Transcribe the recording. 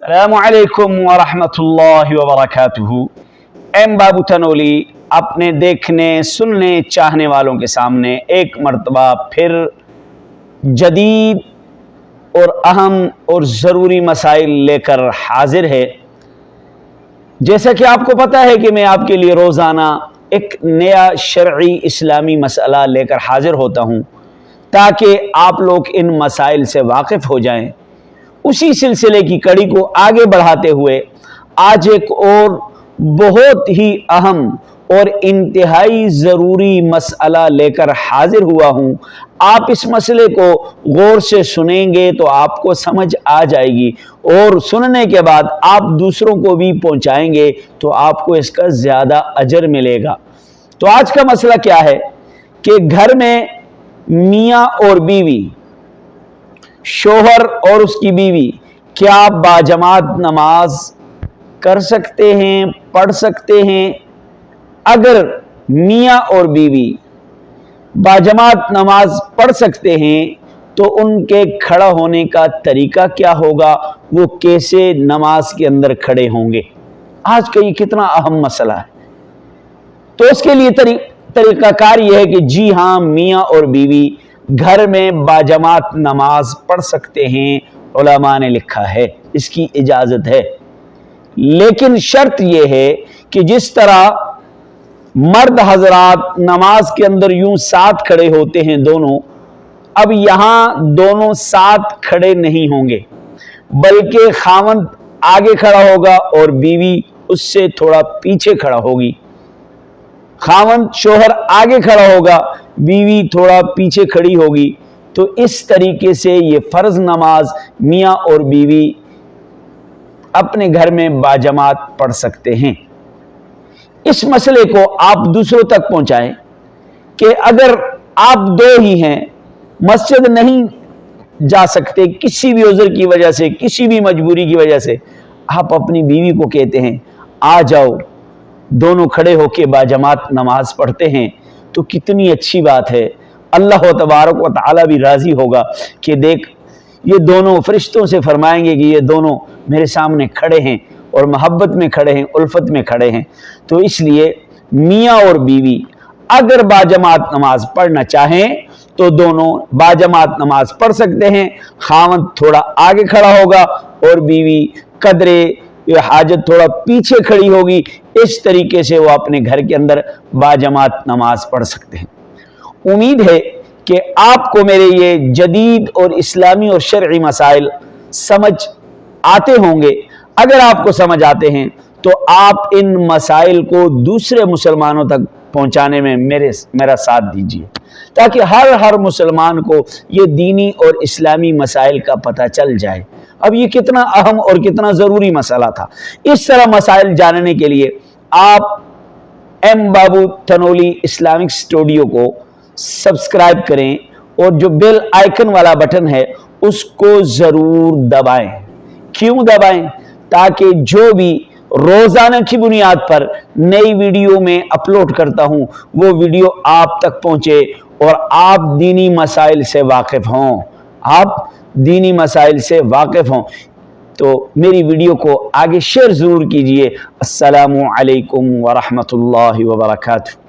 अस्सलामुअलैकुम वरहमतुल्लाहि वबरकातुहू। एम बाबू तनोली अपने देखने सुनने चाहने वालों के सामने एक मर्तबा फिर जदीद और अहम और ज़रूरी मसाइल लेकर हाजिर है। जैसा कि आपको पता है कि मैं आपके लिए रोज़ाना एक नया शरई इस्लामी मसला लेकर हाजिर होता हूँ ताकि आप लोग इन मसाइल से वाकिफ़ हो जाएं। उसी सिलसिले की कड़ी को आगे बढ़ाते हुए आज एक और बहुत ही अहम और इंतहाई ज़रूरी मसला लेकर हाजिर हुआ हूँ। आप इस मसले को गौर से सुनेंगे तो आपको समझ आ जाएगी और सुनने के बाद आप दूसरों को भी पहुँचाएंगे तो आपको इसका ज़्यादा अजर मिलेगा। तो आज का मसला क्या है कि घर में मियाँ और बीवी, शोहर और उसकी बीवी क्या बाजमात नमाज कर सकते हैं, पढ़ सकते हैं? अगर मियाँ और बीवी बाजमात नमाज पढ़ सकते हैं तो उनके खड़ा होने का तरीका क्या होगा, वो कैसे नमाज के अंदर खड़े होंगे? आज का ये कितना अहम मसला है। तो उसके लिए तरीकाकार यह है कि जी हाँ, मियाँ और बीवी घर में बाजमात नमाज पढ़ सकते हैं। उलमा ने लिखा है इसकी इजाज़त है, लेकिन शर्त यह है कि जिस तरह मर्द हजरात नमाज के अंदर यूं साथ खड़े होते हैं दोनों, अब यहाँ दोनों साथ खड़े नहीं होंगे, बल्कि खावंद आगे खड़ा होगा और बीवी उससे थोड़ा पीछे खड़ा होगी। खावंद शोहर आगे खड़ा होगा, बीवी थोड़ा पीछे खड़ी होगी। तो इस तरीके से ये फ़र्ज नमाज मियाँ और बीवी अपने घर में बाजमात पढ़ सकते हैं। इस मसले को आप दूसरों तक पहुंचाएं कि अगर आप दो ही हैं, मस्जिद नहीं जा सकते किसी भी उज़्र की वजह से, किसी भी मजबूरी की वजह से, आप अपनी बीवी को कहते हैं आ जाओ, दोनों खड़े होके बाजमात नमाज पढ़ते हैं, तो कितनी अच्छी बात है। अल्लाह तबारक व तआला भी राज़ी होगा कि देख ये दोनों फरिश्तों से फरमाएंगे कि ये दोनों मेरे सामने खड़े हैं और मोहब्बत में खड़े हैं, उल्फत में खड़े हैं। तो इसलिए मियाँ और बीवी अगर बाजमात नमाज पढ़ना चाहें तो दोनों बाजमात नमाज पढ़ सकते हैं। खावंद थोड़ा आगे खड़ा होगा और बीवी कदरे हाजत थोड़ा पीछे खड़ी होगी। इस तरीके से वो अपने घर के अंदर बाजमात नमाज पढ़ सकते हैं। उम्मीद है कि आपको मेरे ये जदीद और इस्लामी और शरई मसाइल समझ आते होंगे। अगर आपको समझ आते हैं तो आप इन मसाइल को दूसरे मुसलमानों तक पहुंचाने में मेरा साथ दीजिए, ताकि हर मुसलमान को ये दीनी और इस्लामी मसाइल का पता चल जाए। अब ये कितना अहम और कितना ज़रूरी मसला था। इस तरह मसाइल जानने के लिए आप एम बाबू तनोली इस्लामिक स्टूडियो को सब्सक्राइब करें और जो बेल आइकन वाला बटन है उसको ज़रूर दबाएं। क्यों दबाएं? ताकि जो भी रोज़ाना की बुनियाद पर नई वीडियो में अपलोड करता हूं वो वीडियो आप तक पहुंचे और आप दीनी मसाइल से वाकिफ़ हों, आप दीनी मसाइल से वाकिफ़ हों। तो मेरी वीडियो को आगे शेयर ज़रूर कीजिए। अस्सलामु अलैकुम वरहमतुल्लाहि वबरकातुहू।